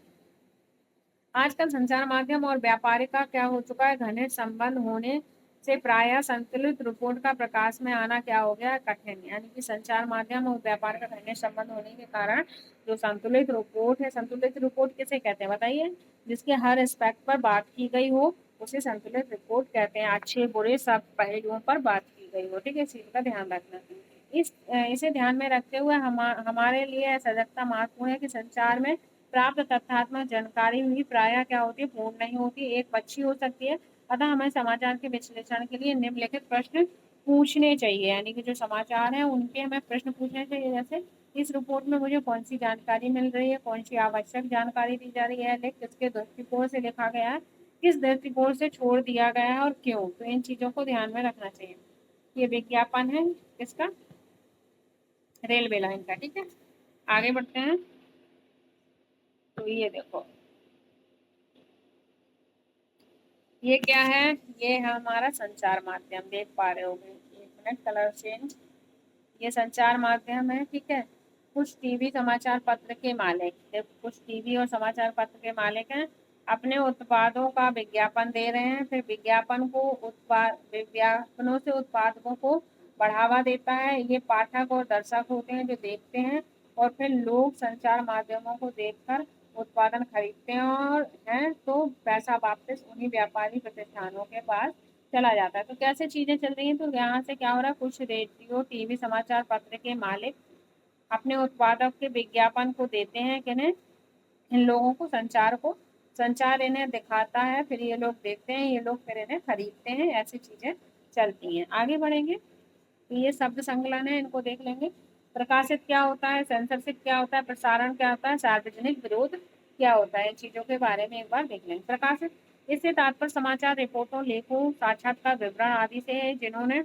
आजकल संचार माध्यम और व्यापार का क्या हो चुका है, घनिष्ठ संबंध होने से प्रायः संतुलित रिपोर्ट का प्रकाश में आना क्या हो गया, कठिन। यानी कि संचार माध्यम और व्यापार का घनिष्ठ संबंध होने के कारण जो संतुलित रिपोर्ट है, संतुलित रिपोर्ट किसे कहते हैं बताइए, जिसके हर एस्पेक्ट पर बात की गई हो, उसे संतुलित रिपोर्ट कहते हैं। अच्छे बुरे सब पहलुओं पर बात की गई हो, ठीक है, इस चीज का ध्यान रखना। इसे ध्यान में रखते हुए हमारे लिए सजगता महत्वपूर्ण है कि संचार में प्राप्त तथ्यात्मक जानकारी भी प्रायः क्या होती है, पूर्ण नहीं होती, एक अच्छी हो सकती है। अतः हमें समाचार के विश्लेषण के लिए निम्नलिखित प्रश्न पूछने चाहिए, यानी कि जो समाचार हैं उनके हमें प्रश्न पूछने चाहिए। जैसे इस रिपोर्ट में मुझे कौन सी जानकारी मिल रही है, कौन सी आवश्यक जानकारी दी जा रही है, किसके दृष्टिकोण से लिखा गया है, किस दृष्टिकोण से छोड़ दिया गया है और क्यों। तो इन चीजों को ध्यान में रखना चाहिए। ये विज्ञापन है किसका, रेलवे लाइन का, ठीक है। आगे बढ़ते हैं। तो ये देखो, ये क्या है, ये है हमारा संचार माध्यम, देख पा रहे होगे, एक मिनट कलर चेंज। ये संचार माध्यम है, ठीक है। कुछ टीवी समाचार पत्र के मालिक, कुछ टीवी और समाचार पत्र के मालिक हैं, अपने उत्पादों का विज्ञापन दे रहे हैं, फिर विज्ञापनों से उत्पादों को बढ़ावा देता है। ये पाठक और दर्शक होते हैं जो देखते हैं, और फिर लोग संचार माध्यमों को देखकर उत्पादन खरीदते हैं, और हैं तो पैसा वापस उन्हीं व्यापारी प्रतिष्ठानों के पास चला जाता है। तो कैसे चीजें चल रही हैं, तो यहाँ से क्या हो रहा है, कुछ रेडियो टीवी समाचार पत्र के मालिक अपने उत्पादक के विज्ञापन को देते हैं, किन्हें, इन लोगों को, संचार को। संचार इन्हें दिखाता है, फिर ये लोग देखते हैं, ये लोग फिर इन्हें खरीदते हैं, ऐसी चीजें चलती हैं। आगे बढ़ेंगे। तो ये शब्द संकलन है, इनको देख लेंगे। प्रकाशित क्या होता है, सेंसरशिप क्या होता है, प्रसारण क्या होता है, सार्वजनिक विरोध क्या होता है, इन चीजों के बारे में एक बार देख लेंगे। प्रकाशित, इससे तात्पर्य समाचार रिपोर्टों, लेखों, साक्षात्कार विवरण आदि से है, जिन्होंने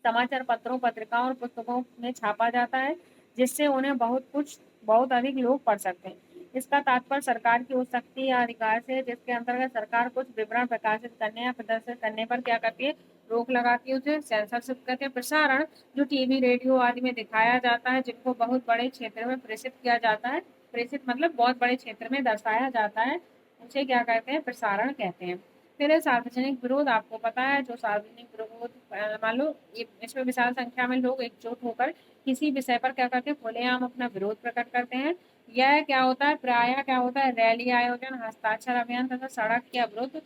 समाचार पत्रों, पत्रिकाओं और पुस्तकों में छापा जाता है, जिससे उन्हें बहुत अधिक लोग पढ़ सकते हैं। इसका तात्पर्य सरकार की उस शक्ति या अधिकार से है जिसके अंतर्गत सरकार कुछ विवरण प्रकाशित करने या प्रदर्शित करने पर क्या करती है, रोक लगाती है, उसे सेंसरशिप कहते हैं। प्रसारण, जो टीवी रेडियो आदि में दिखाया जाता है, जिनको बहुत बड़े क्षेत्र में प्रेषित किया जाता है, प्रेषित मतलब बहुत बड़े क्षेत्र में दर्शाया जाता है, उसे क्या कहते हैं, प्रसारण कहते हैं। फिर है सार्वजनिक विरोध, आपको पता है जो सार्वजनिक विरोध, मान लो इसमें विशाल संख्या में लोग एकजुट होकर किसी विषय पर क्या करते हैं, खुलेआम अपना विरोध प्रकट करते हैं। यह क्या होता है, प्रायः क्या होता है, रैली आयोजन, हस्ताक्षर अभियान तथा सड़क के अवरुद्ध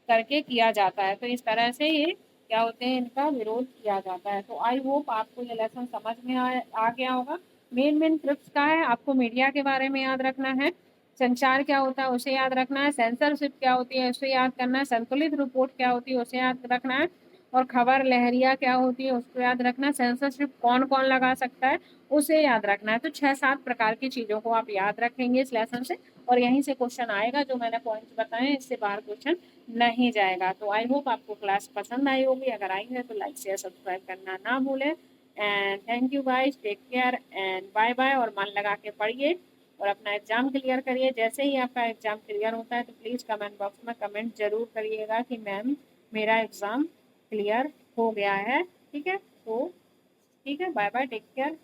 करके किया जाता है। तो इस तरह से ये क्या होते हैं, इनका विरोध किया जाता है। तो आई होप आपको ये लेसन समझ में आ गया होगा। मेन ट्रिप्स का है, आपको मीडिया के बारे में याद रखना है, संचार क्या होता है उसे याद रखना है, सेंसरशिप क्या होती है उसे याद करना है, संतुलित रिपोर्ट क्या होती है उसे याद रखना है, और खबर लहरिया क्या होती है उसको याद रखना है, सेंसरशिप कौन कौन लगा सकता है उसे याद रखना है। तो 6-7 प्रकार की चीजों को आप याद रखेंगे इस लेसन से, और यहीं से क्वेश्चन आएगा, जो मैंने पॉइंट्स बताए हैं इससे बाहर क्वेश्चन नहीं जाएगा। तो आई होप आपको क्लास पसंद आई होगी, अगर आई है तो लाइक शेयर सब्सक्राइब करना ना भूलें। And thank you guys, take care and bye bye, और मन लगा के पढ़िए और अपना एग्जाम क्लियर करिए। जैसे ही आपका एग्जाम क्लियर होता है तो प्लीज़ कमेंट बॉक्स में कमेंट जरूर करिएगा कि मैम मेरा एग्जाम क्लियर हो गया है, ठीक है। तो ठीक है, बाय बाय, टेक केयर।